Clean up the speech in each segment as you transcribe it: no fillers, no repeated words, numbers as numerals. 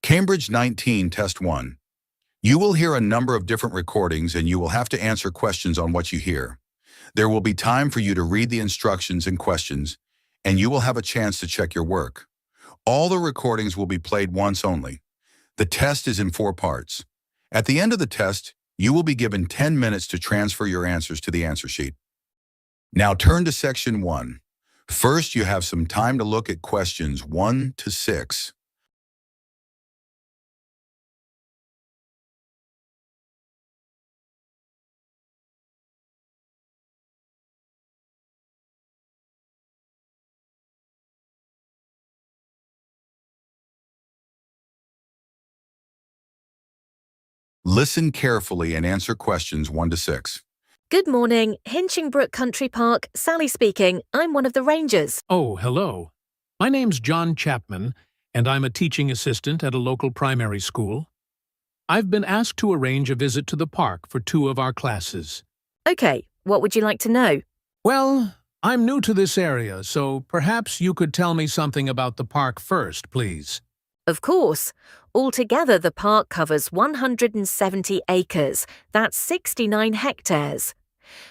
Cambridge 19 Test 1. You will hear a number of different recordings and you will have to answer questions on what you hear. There will be time for you to read the instructions and questions, and you will have a chance to check your work. All the recordings will be played once only. The test is in 4 parts. At the end of the test, you will be given 10 minutes to transfer your answers to the answer sheet. Now turn to Section 1. First, you have some time to look at questions 1 to 6. Listen carefully and answer questions 1 to 6. Good morning, Hinchingbrook Country Park, Sally speaking. I'm one of the rangers. Oh, hello. My name's John Chapman, and I'm a teaching assistant at a local primary school. I've been asked to arrange a visit to the park for 2 of our classes. Okay, what would you like to know? Well, I'm new to this area, so perhaps you could tell me something about the park first, please. Of course. Altogether, the park covers 170 acres. That's 69 hectares.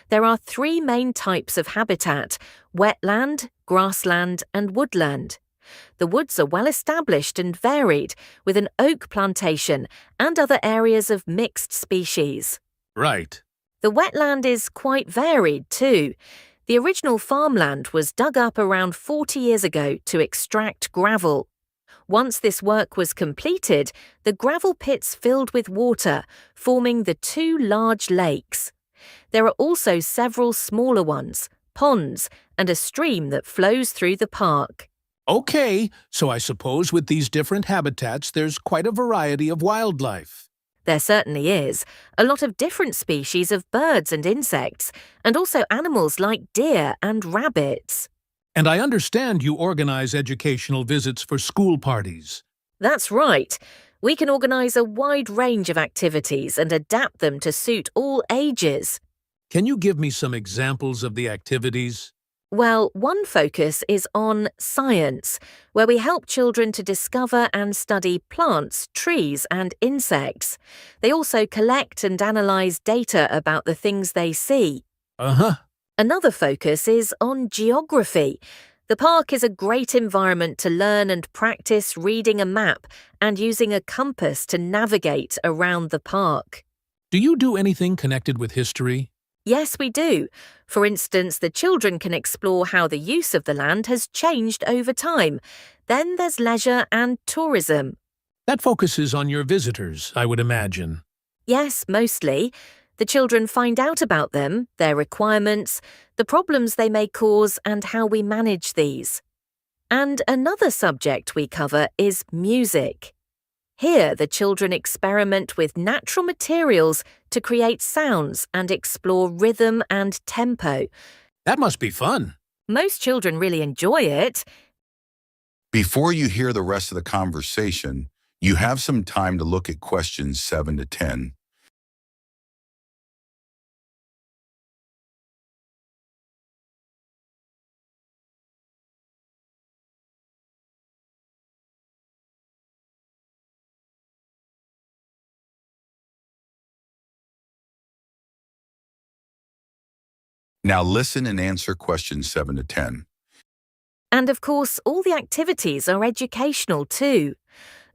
There are 3 main types of habitat: wetland, grassland, and woodland. The woods are well established and varied, with an oak plantation and other areas of mixed species. Right. The wetland is quite varied too. The original farmland was dug up around 40 years ago to extract gravel. Once this work was completed, the gravel pits filled with water, forming the 2 large lakes. There are also several smaller ones, ponds, and a stream that flows through the park. Okay, so I suppose with these different habitats there's quite a variety of wildlife. There certainly is. A lot of different species of birds and insects, and also animals like deer and rabbits. And I understand you organize educational visits for school parties. That's right. We can organize a wide range of activities and adapt them to suit all ages. Can you give me some examples of the activities? Well, one focus is on science, where we help children to discover and study plants, trees, and insects. They also collect and analyze data about the things they see. Another focus is on geography. The park is a great environment to learn and practice reading a map and using a compass to navigate around the park. Do you do anything connected with history? Yes, we do. For instance, the children can explore how the use of the land has changed over time. Then there's leisure and tourism. That focuses on your visitors, I would imagine. Yes, mostly. The children find out about them, their requirements, the problems they may cause, and how we manage these. And another subject we cover is music. Here, the children experiment with natural materials to create sounds and explore rhythm and tempo. That must be fun. Most children really enjoy it. Before you hear the rest of the conversation, you have some time to look at questions 7 to 10. Now listen and answer questions 7 to 10. And of course, all the activities are educational too.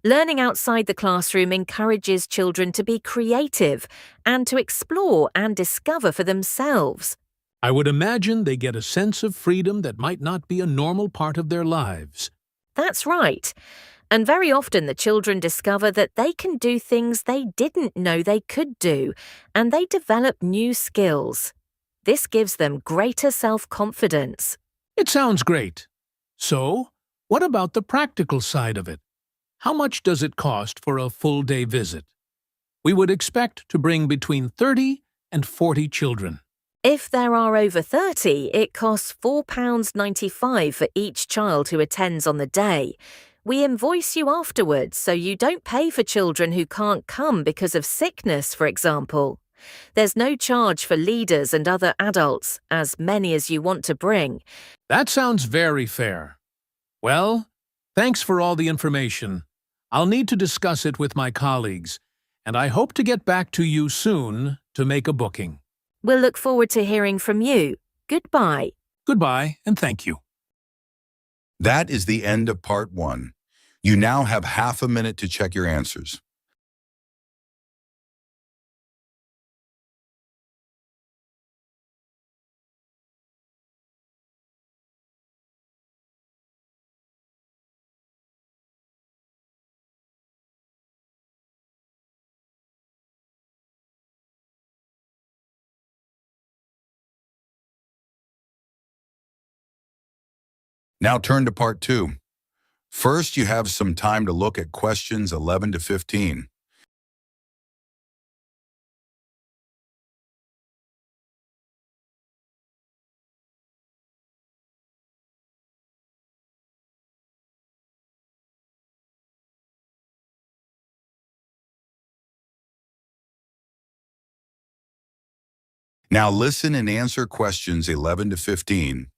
Learning outside the classroom encourages children to be creative and to explore and discover for themselves. I would imagine they get a sense of freedom that might not be a normal part of their lives. That's right. And very often the children discover that they can do things they didn't know they could do, and they develop new skills. This gives them greater self-confidence. It sounds great. So, what about the practical side of it? How much does it cost for a full-day visit? We would expect to bring between 30 and 40 children. If there are over 30, it costs £4.95 for each child who attends on the day. We invoice you afterwards, so you don't pay for children who can't come because of sickness, for example. There's no charge for leaders and other adults, as many as you want to bring. That sounds very fair. Well, thanks for all the information. I'll need to discuss it with my colleagues, and I hope to get back to you soon to make a booking. We'll look forward to hearing from you. Goodbye. Goodbye, and thank you. That is the end of part 1. You now have half a minute to check your answers. Now turn to part 2. First, you have some time to look at questions 11 to 15. Now listen and answer questions 11 to 15.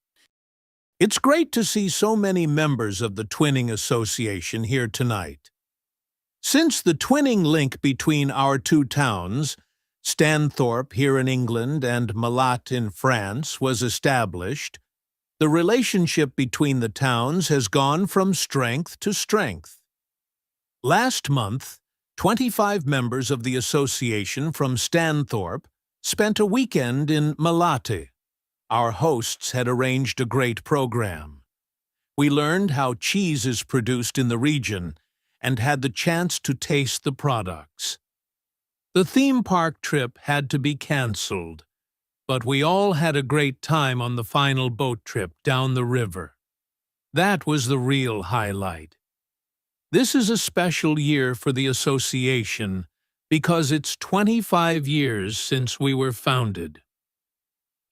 It's great to see so many members of the Twinning Association here tonight. Since the twinning link between our two towns, Stanthorpe here in England and Malat in France, was established, the relationship between the towns has gone from strength to strength. Last month, 25 members of the association from Stanthorpe spent a weekend in Malat. Our hosts had arranged a great program. We learned how cheese is produced in the region and had the chance to taste the products. The theme park trip had to be cancelled, but we all had a great time on the final boat trip down the river. That was the real highlight. This is a special year for the association because it's 25 years since we were founded.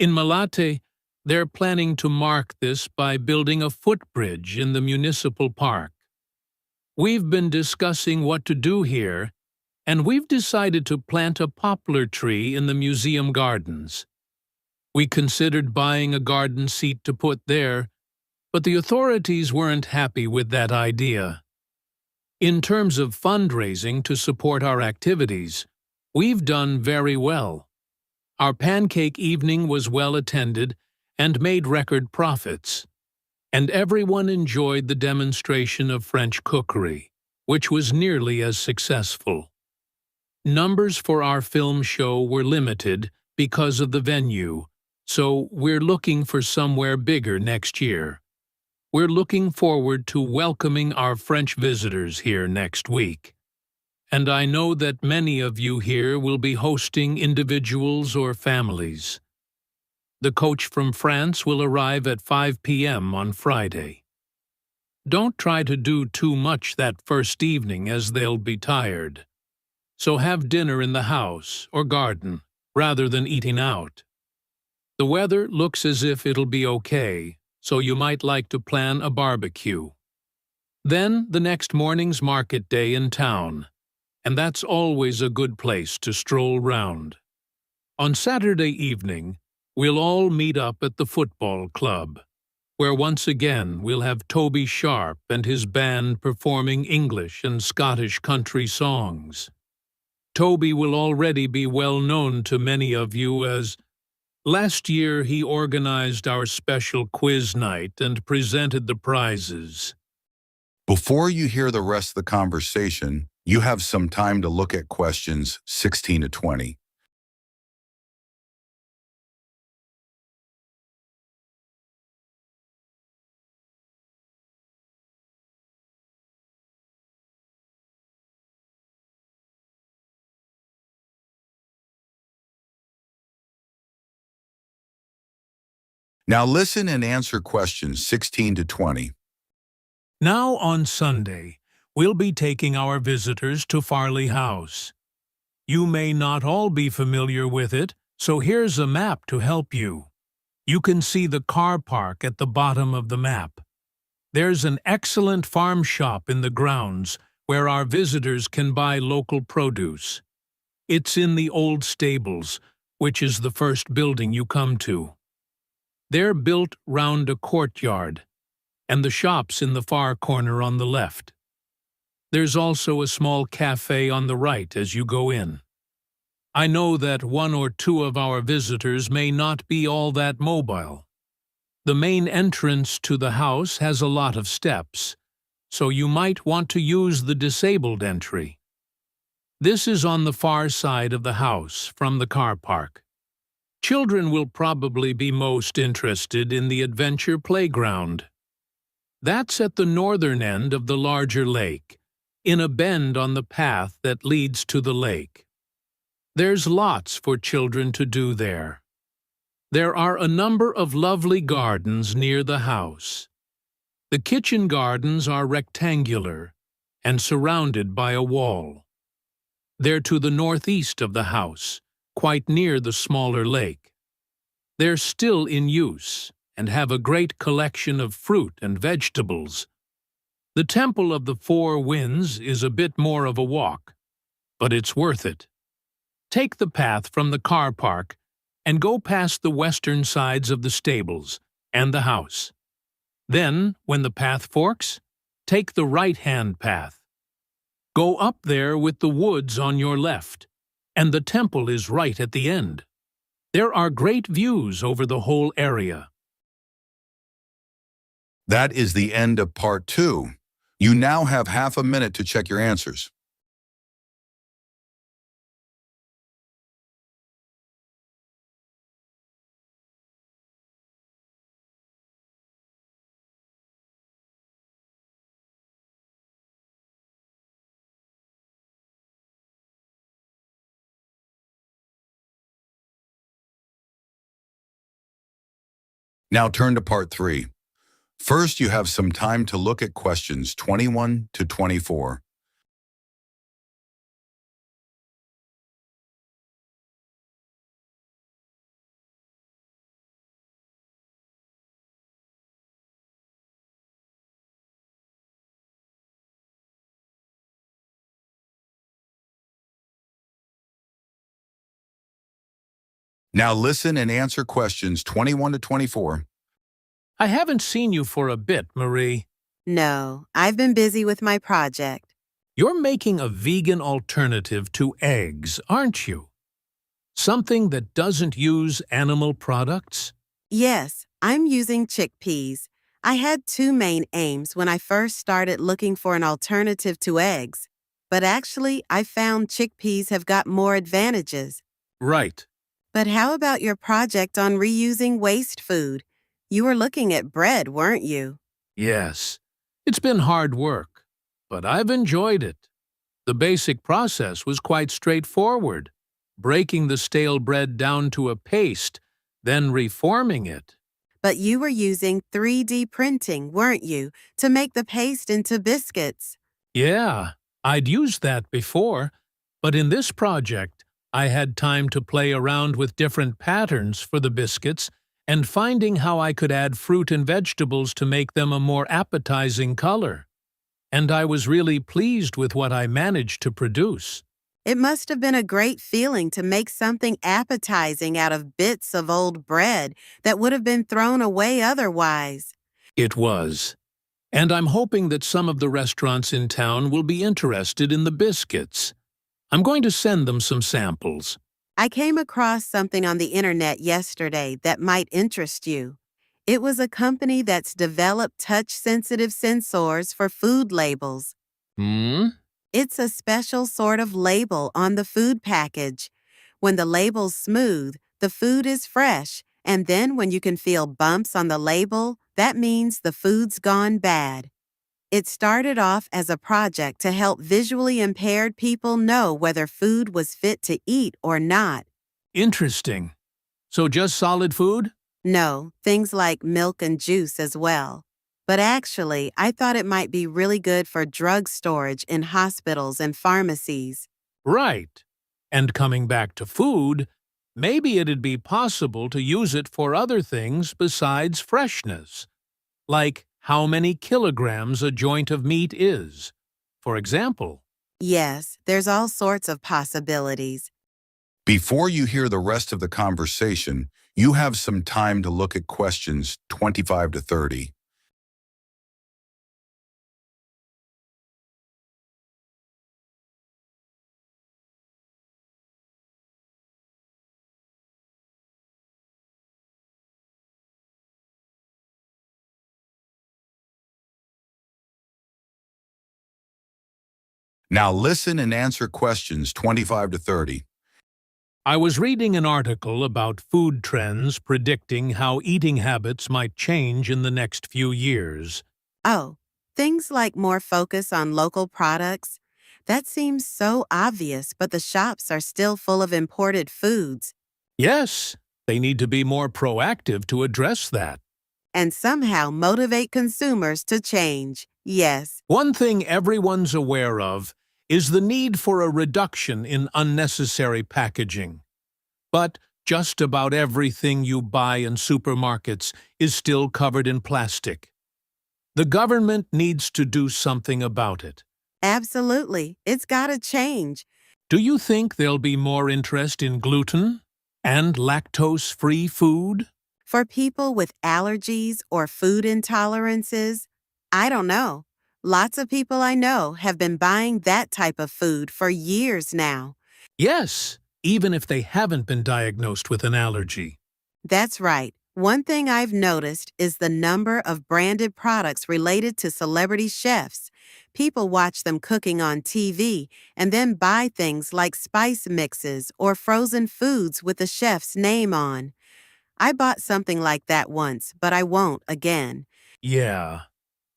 In Malat, they're planning to mark this by building a footbridge in the municipal park. We've been discussing what to do here, and we've decided to plant a poplar tree in the museum gardens. We considered buying a garden seat to put there, but the authorities weren't happy with that idea. In terms of fundraising to support our activities, we've done very well. Our pancake evening was well attended and made record profits, and everyone enjoyed the demonstration of French cookery, which was nearly as successful. Numbers for our film show were limited because of the venue, so we're looking for somewhere bigger next year. We're looking forward to welcoming our French visitors here next week. And I know that many of you here will be hosting individuals or families. The coach from France will arrive at 5 p.m. on Friday. Don't try to do too much that first evening as they'll be tired. So have dinner in the house or garden rather than eating out. The weather looks as if it'll be okay, so you might like to plan a barbecue. Then the next morning's market day in town, and that's always a good place to stroll round. On Saturday evening, we'll all meet up at the football club, where once again we'll have Toby Sharp and his band performing English and Scottish country songs. Toby will already be well known to many of you as last year he organized our special quiz night and presented the prizes. Before you hear the rest of the conversation, you have some time to look at questions 16 to 20. Now listen and answer questions 16 to 20. Now on Sunday, we'll be taking our visitors to Farley House. You may not all be familiar with it, so here's a map to help you. You can see the car park at the bottom of the map. There's an excellent farm shop in the grounds where our visitors can buy local produce. It's in the old stables, which is the first building you come to. They're built round a courtyard, and the shop's in the far corner on the left. There's also a small cafe on the right as you go in. I know that one or two of our visitors may not be all that mobile. The main entrance to the house has a lot of steps, so you might want to use the disabled entry. This is on the far side of the house from the car park. Children will probably be most interested in the adventure playground. That's at the northern end of the larger lake, in a bend on the path that leads to the lake. There's lots for children to do there. There are a number of lovely gardens near the house. The kitchen gardens are rectangular and surrounded by a wall. They're to the northeast of the house, quite near the smaller lake. They're still in use and have a great collection of fruit and vegetables. The Temple of the Four Winds is a bit more of a walk, but it's worth it. Take the path from the car park and go past the western sides of the stables and the house. Then, when the path forks, take the right-hand path. Go up there with the woods on your left, and the temple is right at the end. There are great views over the whole area. That is the end of part 2. You now have half a minute to check your answers. Now turn to part 3. First, you have some time to look at questions 21 to 24. Now listen and answer questions 21 to 24. I haven't seen you for a bit, Marie. No, I've been busy with my project. You're making a vegan alternative to eggs, aren't you? Something that doesn't use animal products? Yes, I'm using chickpeas. I had two main aims when I first started looking for an alternative to eggs. But actually, I found chickpeas have got more advantages. Right. But how about your project on reusing waste food? You were looking at bread, weren't you? Yes. It's been hard work, but I've enjoyed it. The basic process was quite straightforward. Breaking the stale bread down to a paste, then reforming it. But you were using 3D printing, weren't you, to make the paste into biscuits? Yeah, I'd used that before, but in this project, I had time to play around with different patterns for the biscuits and finding how I could add fruit and vegetables to make them a more appetizing color. And I was really pleased with what I managed to produce. It must have been a great feeling to make something appetizing out of bits of old bread that would have been thrown away otherwise. It was. And I'm hoping that some of the restaurants in town will be interested in the biscuits. I'm going to send them some samples. I came across something on the internet yesterday that might interest you. It was a company that's developed touch-sensitive sensors for food labels. It's a special sort of label on the food package. When the label's smooth, the food is fresh, and then when you can feel bumps on the label, that means the food's gone bad. It started off as a project to help visually impaired people know whether food was fit to eat or not. Interesting. So just solid food? No, things like milk and juice as well. But actually, I thought it might be really good for drug storage in hospitals and pharmacies. Right. And coming back to food, maybe it'd be possible to use it for other things besides freshness, like how many kilograms a joint of meat is, for example. Yes, there's all sorts of possibilities. Before you hear the rest of the conversation, you have some time to look at questions 25 to 30. Now listen and answer questions 25 to 30. I was reading an article about food trends predicting how eating habits might change in the next few years. Oh, things like more focus on local products? That seems so obvious, but the shops are still full of imported foods. Yes, they need to be more proactive to address that. And somehow motivate consumers to change. Yes, One thing everyone's aware of is the need for a reduction in unnecessary packaging. But just about everything you buy in supermarkets is still covered in plastic. The government needs to do something about it. absolutely. It's gotta change. Do you think there'll be more interest in gluten and lactose-free food? For people with allergies or food intolerances, I don't know. Lots of people I know have been buying that type of food for years now. Yes, even if they haven't been diagnosed with an allergy. That's right. One thing I've noticed is the number of branded products related to celebrity chefs. People watch them cooking on TV and then buy things like spice mixes or frozen foods with the chef's name on. I bought something like that once, but I won't again. Yeah.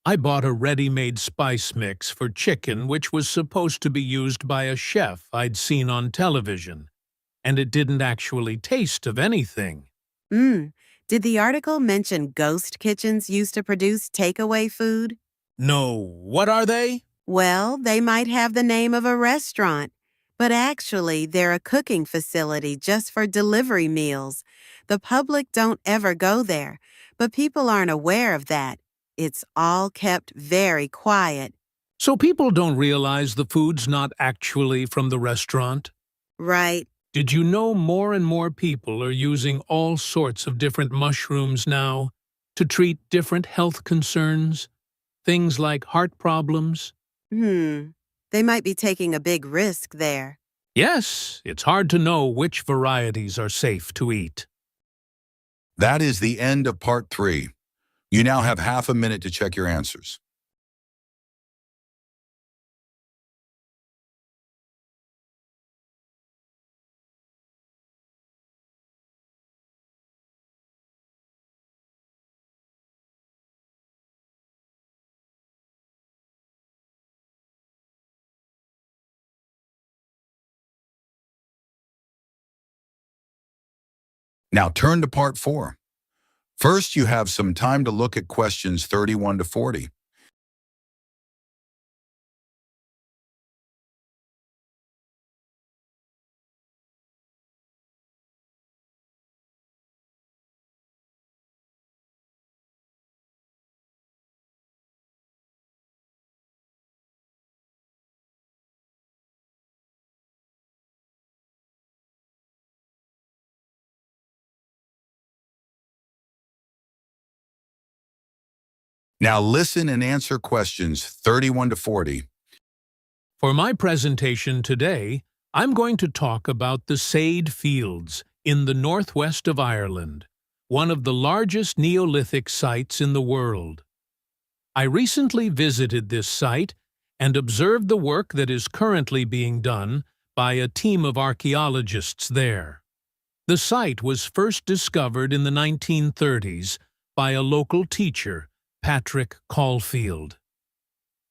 I bought a ready-made spice mix for chicken which was supposed to be used by a chef I'd seen on television, and it didn't actually taste of anything. Did the article mention ghost kitchens used to produce takeaway food? No, what are they? Well, they might have the name of a restaurant, but actually they're a cooking facility just for delivery meals. The public don't ever go there, but people aren't aware of that. It's all kept very quiet. So people don't realize the food's not actually from the restaurant? Right. Did you know more and more people are using all sorts of different mushrooms now to treat different health concerns? Things like heart problems? They might be taking a big risk there. Yes, it's hard to know which varieties are safe to eat. That is the end of part 3. You now have half a minute to check your answers. Now turn to part 4. First, you have some time to look at questions 31 to 40. Now listen and answer questions 31 to 40. For my presentation today, I'm going to talk about the Sade Fields in the northwest of Ireland, one of the largest Neolithic sites in the world. I recently visited this site and observed the work that is currently being done by a team of archaeologists there. The site was first discovered in the 1930s by a local teacher, Patrick Caulfield.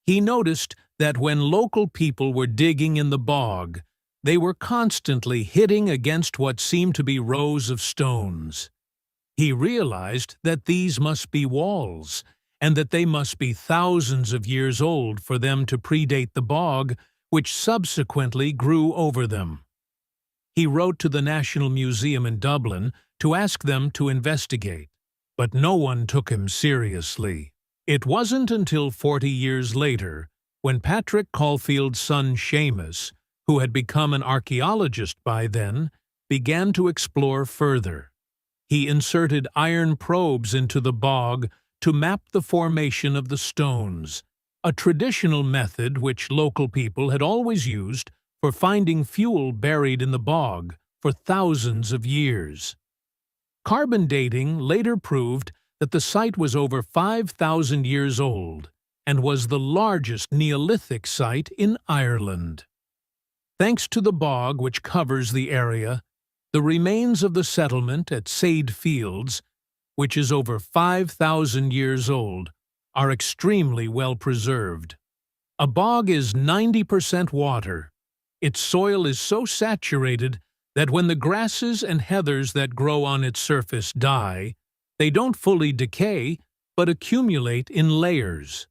He noticed that when local people were digging in the bog, they were constantly hitting against what seemed to be rows of stones. He realized that these must be walls, and that they must be thousands of years old for them to predate the bog, which subsequently grew over them. He wrote to the National Museum in Dublin to ask them to investigate, but no one took him seriously. It wasn't until 40 years later, when Patrick Caulfield's son Seamus, who had become an archaeologist by then, began to explore further. He inserted iron probes into the bog to map the formation of the stones, a traditional method which local people had always used for finding fuel buried in the bog for thousands of years. Carbon dating later proved that the site was over 5,000 years old, and was the largest Neolithic site in Ireland. Thanks to the bog which covers the area, the remains of the settlement at Sade Fields, which is over 5,000 years old, are extremely well preserved. A bog is 90% water. Its soil is so saturated that when the grasses and heathers that grow on its surface die, they don't fully decay but accumulate in layers.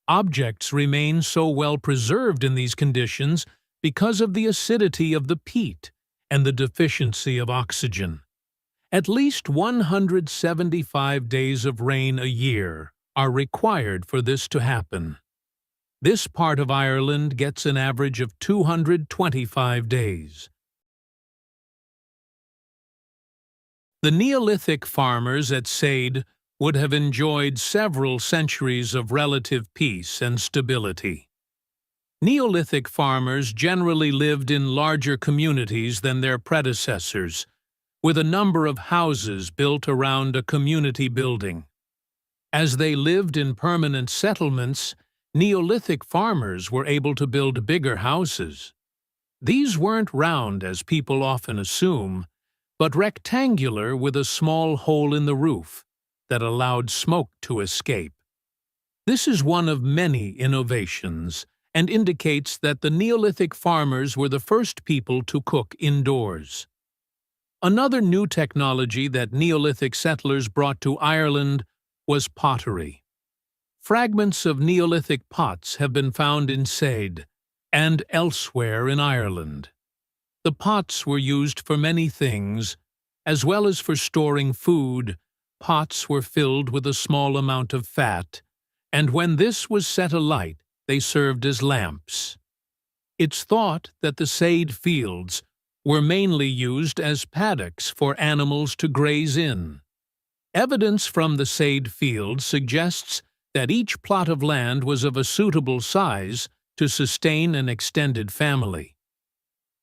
Objects remain so well preserved in these conditions because of the acidity of the peat and the deficiency of oxygen. At least 175 days of rain a year are required for this to happen. This part of Ireland gets an average of 225 days. The Neolithic farmers at Sade would have enjoyed several centuries of relative peace and stability. Neolithic farmers generally lived in larger communities than their predecessors, with a number of houses built around a community building. As they lived in permanent settlements, Neolithic farmers were able to build bigger houses. These weren't round as people often assume, but rectangular with a small hole in the roof that allowed smoke to escape. This is one of many innovations and indicates that the Neolithic farmers were the first people to cook indoors. Another new technology that Neolithic settlers brought to Ireland was pottery. Fragments of Neolithic pots have been found in Sade and elsewhere in Ireland. The pots were used for many things, as well as for storing food. Pots were filled with a small amount of fat, and when this was set alight, they served as lamps. It's thought that the Sade Fields were mainly used as paddocks for animals to graze in. Evidence from the Sade Fields suggests that each plot of land was of a suitable size to sustain an extended family.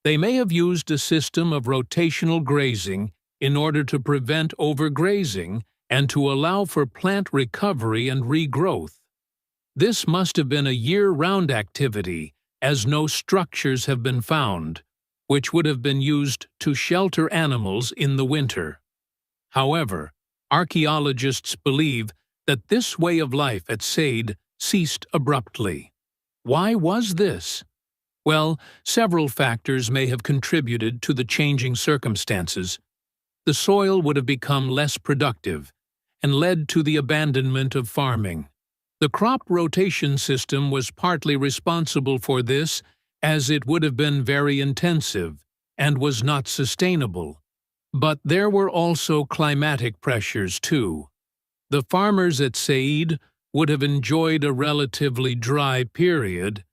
They may have used a system of rotational grazing in order to prevent overgrazing and to allow for plant recovery and regrowth. This must have been a year-round activity, as no structures have been found, which would have been used to shelter animals in the winter. However, archaeologists believe that this way of life at Sade ceased abruptly. Why was this? Well, several factors may have contributed to the changing circumstances. The soil would have become less productive and led to the abandonment of farming. The crop rotation system was partly responsible for this, as it would have been very intensive and was not sustainable. But there were also climatic pressures too. The farmers at Sade would have enjoyed a relatively dry period,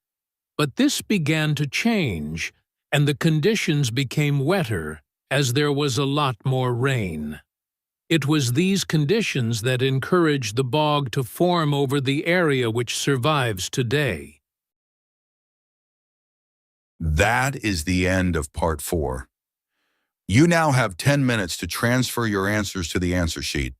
but this began to change, and the conditions became wetter as there was a lot more rain. It was these conditions that encouraged the bog to form over the area which survives today. That is the end of Part 4. You now have 10 minutes to transfer your answers to the answer sheet.